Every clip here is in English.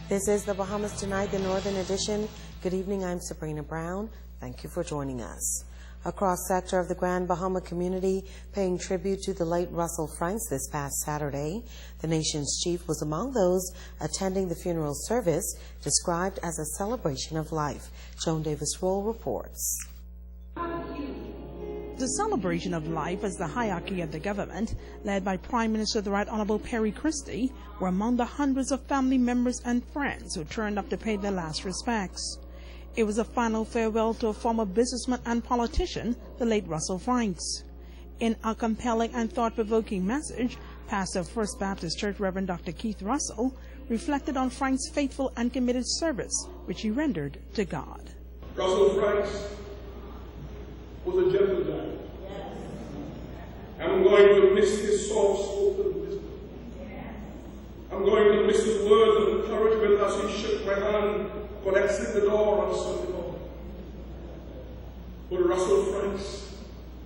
This is the Bahamas Tonight, the Northern Edition. Good evening, I'm Sabrina Brown. Thank you for joining us. A cross-sector of the Grand Bahama community paying tribute to the late Russell Franks this past Saturday. The nation's chief was among those attending the funeral service, described as a celebration of life. Joan Davis-Roll reports. The celebration of life as the hierarchy of the government, led by Prime Minister the Right Honorable Perry Christie, were among the hundreds of family members and friends who turned up to pay their last respects. It was a final farewell to a former businessman and politician, the late Russell Franks. In a compelling and thought-provoking message, Pastor of First Baptist Church Reverend Dr. Keith Russell reflected on Franks' faithful and committed service, which he rendered to God. Russell Franks was a gentle giant. I'm going to miss his soft-spoken wisdom. I'm going to miss his words of encouragement as he shook my hand when I exited the door on Sunday morning. But Russell Franks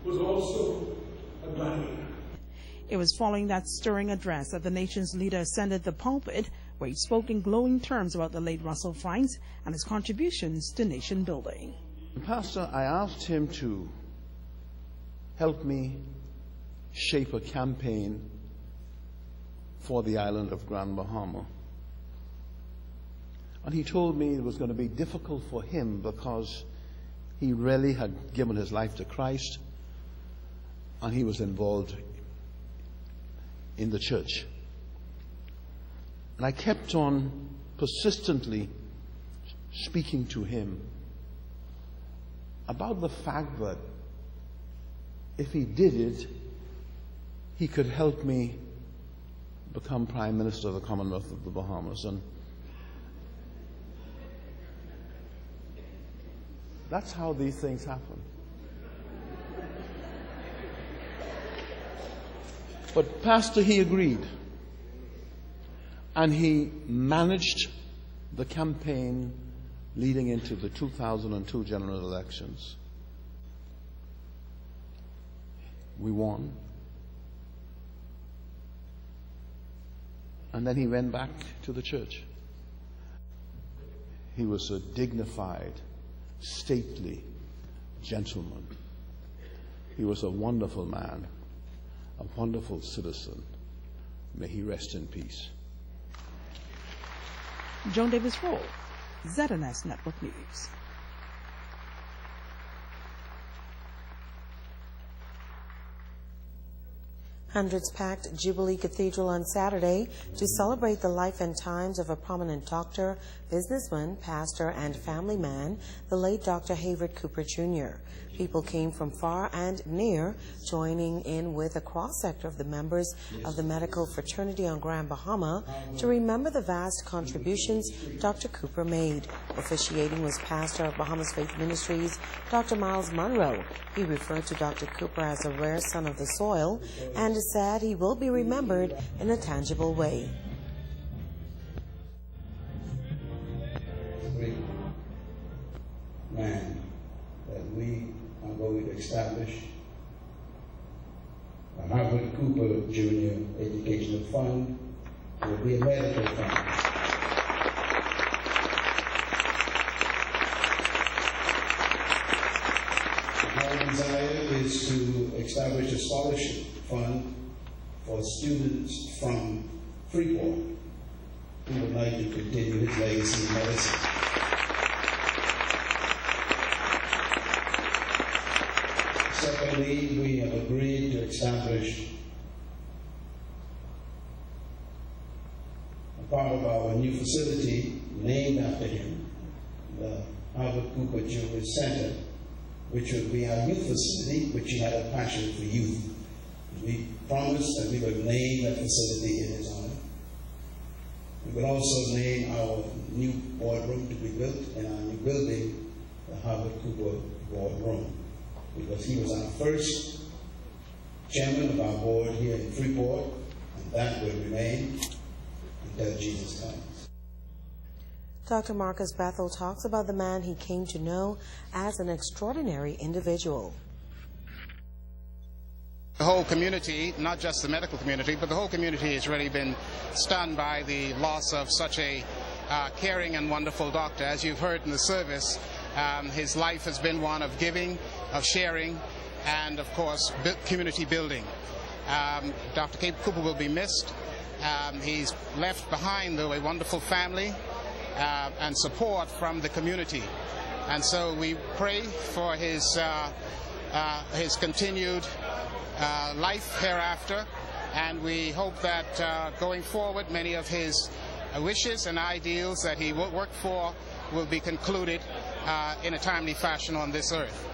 was also a gladiator. It was following that stirring address that the nation's leader ascended the pulpit, where he spoke in glowing terms about the late Russell Franks and his contributions to nation building. Pastor, I asked him to help me shape a campaign for the island of Grand Bahama. And he told me it was going to be difficult for him because he really had given his life to Christ and he was involved in the church. And I kept on persistently speaking to him about the fact that if he did it, he could help me become Prime Minister of the Commonwealth of the Bahamas. And that's how these things happen. But Pastor, he agreed. And he managed the campaign leading into the 2002 general elections. We won. And then he went back to the church. He was a dignified, stately gentleman. He was a wonderful man, a wonderful citizen. May he rest in peace. Joan Davis-Roll, ZNS Network News. Hundreds packed Jubilee Cathedral on Saturday to celebrate the life and times of a prominent doctor, businessman, pastor, and family man, the late Dr. Haywood Cooper Jr. People came from far and near, joining in with a cross-sector of the members of the medical fraternity on Grand Bahama to remember the vast contributions Dr. Cooper made. Officiating was pastor of Bahamas Faith Ministries, Dr. Miles Monroe. He referred to Dr. Cooper as a rare son of the soil and said he will be remembered in a tangible way. Great man that we are going to establish the Haywood Cooper Jr. Educational Fund will be a medical fund. Our desire is to establish a scholarship fund for students from Freeport who would like to continue his legacy in medicine. Secondly, we have agreed to establish a part of our new facility named after him, the Haywood Cooper Jr. Center, which would be our youth facility, which he had a passion for youth. We promised that we would name that facility in his honor. We would also name our new boardroom to be built in our new building, the Haywood Cooper Boardroom, because he was our first chairman of our board here in Freeport, and that will remain until Jesus comes. Dr. Marcus Bethel talks about the man he came to know as an extraordinary individual. The whole community, not just the medical community, but the whole community has really been stunned by the loss of such a caring and wonderful doctor. As you've heard in the service, his life has been one of giving, of sharing, and of course community building. Dr. Cooper will be missed. He's left behind, though, a wonderful family and support from the community. And so we pray for his continued life hereafter, and we hope that going forward, many of his wishes and ideals that he worked for will be concluded in a timely fashion on this earth.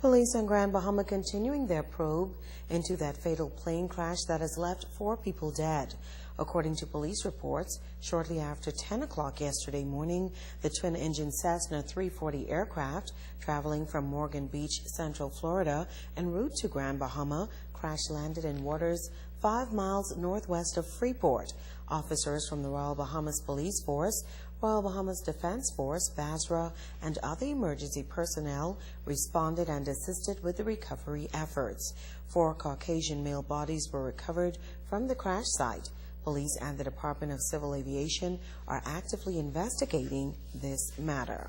Police in Grand Bahama continuing their probe into that fatal plane crash that has left 4 people dead. According to police reports, shortly after 10 o'clock yesterday morning, the twin-engine Cessna 340 aircraft traveling from Morgan Beach, Central Florida, en route to Grand Bahama crash-landed in waters 5 miles northwest of Freeport. Officers from the Royal Bahamas Police Force, Royal Bahamas Defense Force, BASRA, and other emergency personnel responded and assisted with the recovery efforts. 4 Caucasian male bodies were recovered from the crash site. Police and the Department of Civil Aviation are actively investigating this matter.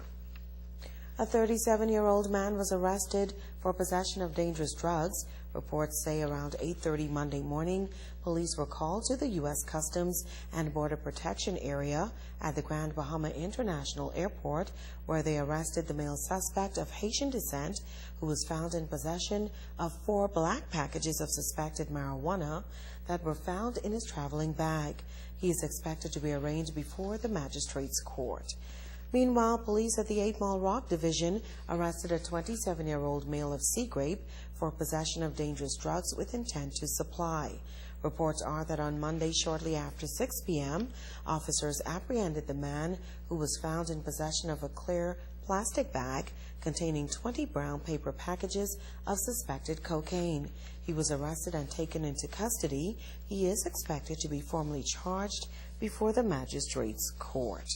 A 37-year-old man was arrested for possession of dangerous drugs. Reports say around 8:30 Monday morning, police were called to the U.S. Customs and Border Protection area at the Grand Bahama International Airport, where they arrested the male suspect of Haitian descent, who was found in possession of 4 black packages of suspected marijuana that were found in his traveling bag. He is expected to be arraigned before the magistrate's court. Meanwhile, police at the 8 Mile Rock Division arrested a 27-year-old male of Seagrape for possession of dangerous drugs with intent to supply. Reports are that on Monday, shortly after 6 p.m., officers apprehended the man who was found in possession of a clear plastic bag containing 20 brown paper packages of suspected cocaine. He was arrested and taken into custody. He is expected to be formally charged before the magistrate's court.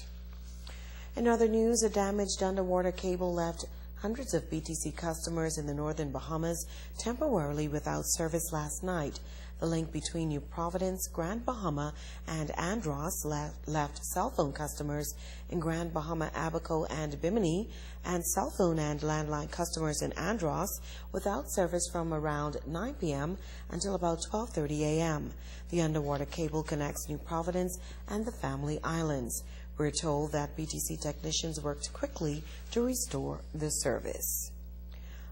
In other news, a damaged underwater cable left hundreds of BTC customers in the northern Bahamas temporarily without service last night. The link between New Providence, Grand Bahama, and Andros left cell phone customers in Grand Bahama, Abaco, and Bimini, and cell phone and landline customers in Andros without service from around 9 p.m. until about 12:30 a.m. The underwater cable connects New Providence and the Family Islands. We're told that BTC technicians worked quickly to restore the service.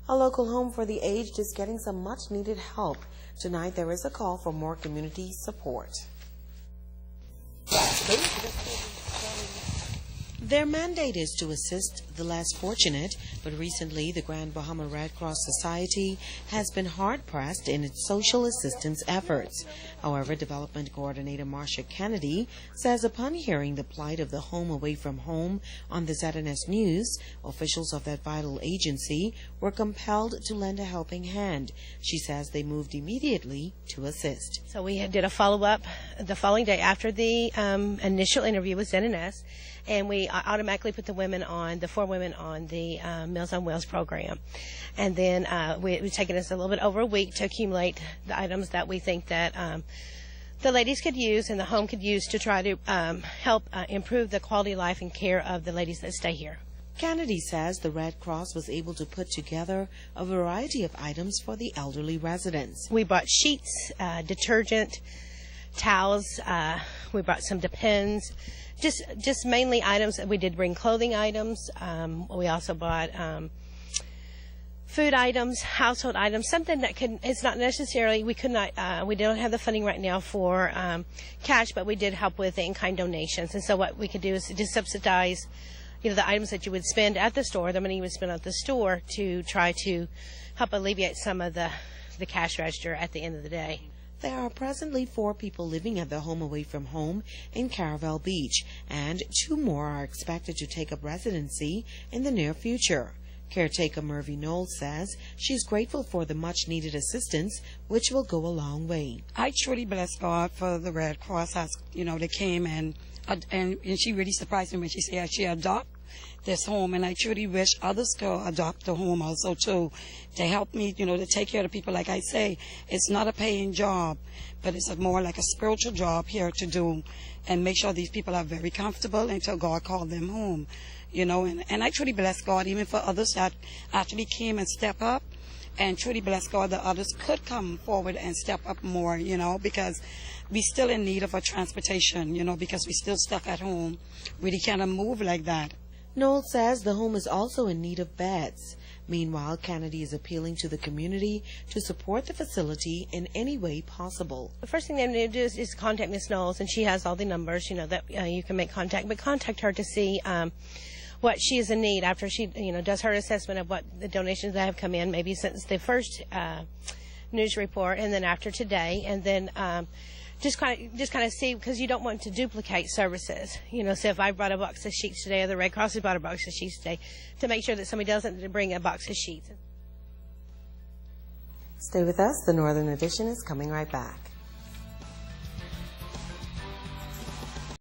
A local home for the aged is getting some much-needed help. Tonight, there is a call for more community support. Their mandate is to assist the less fortunate, but recently the Grand Bahama Red Cross Society has been hard-pressed in its social assistance efforts. However, Development Coordinator Marcia Kennedy says upon hearing the plight of the home away from home on the ZNS News, officials of that vital agency were compelled to lend a helping hand. She says they moved immediately to assist. So we did a follow-up the following day after the initial interview with ZNS, and we automatically put the 4 women on the Meals on Wheels program. And then it was taking us a little bit over a week to accumulate the items that we think that the ladies could use and the home could use to try to help improve the quality of life and care of the ladies that stay here. Kennedy says the Red Cross was able to put together a variety of items for the elderly residents. We bought sheets, detergent, towels, we brought some Depends, just mainly items. We did bring clothing items. We also bought food items, household items, something that it's not necessarily, we don't have the funding right now for cash, but we did help with in-kind donations. And so what we could do is just subsidize, the items that you would spend at the store, the money you would spend at the store, to try to help alleviate some of the cash register at the end of the day. There are presently 4 people living at the home away from home in Caravel Beach, and 2 more are expected to take up residency in the near future. Caretaker Murphy Knowles says she's grateful for the much-needed assistance, which will go a long way. I truly bless God for the Red Cross. They came and she really surprised me when she said she adopt this home, and I truly wish others could adopt the home also too, to help me, to take care of the people. Like I say, it's not a paying job, but it's more like a spiritual job here to do, and make sure these people are very comfortable until God called them home, and I truly bless God even for others that actually came and stepped up, and truly bless God that others could come forward and step up more, because we still in need of a transportation, because we still stuck at home. Really cannot move like that. Noel says the home is also in need of beds. Meanwhile, Kennedy is appealing to the community to support the facility in any way possible. The first thing they need to do is contact Miss Knowles, and she has all the numbers, that you can make contact. But contact her to see what she is in need after she, does her assessment of what the donations that have come in, maybe since the first news report, and then after today, and then just kind of see, because you don't want to duplicate services. So if I brought a box of sheets today, or the Red Cross has brought a box of sheets today, to make sure that somebody doesn't bring a box of sheets. Stay with us. The Northern Edition is coming right back.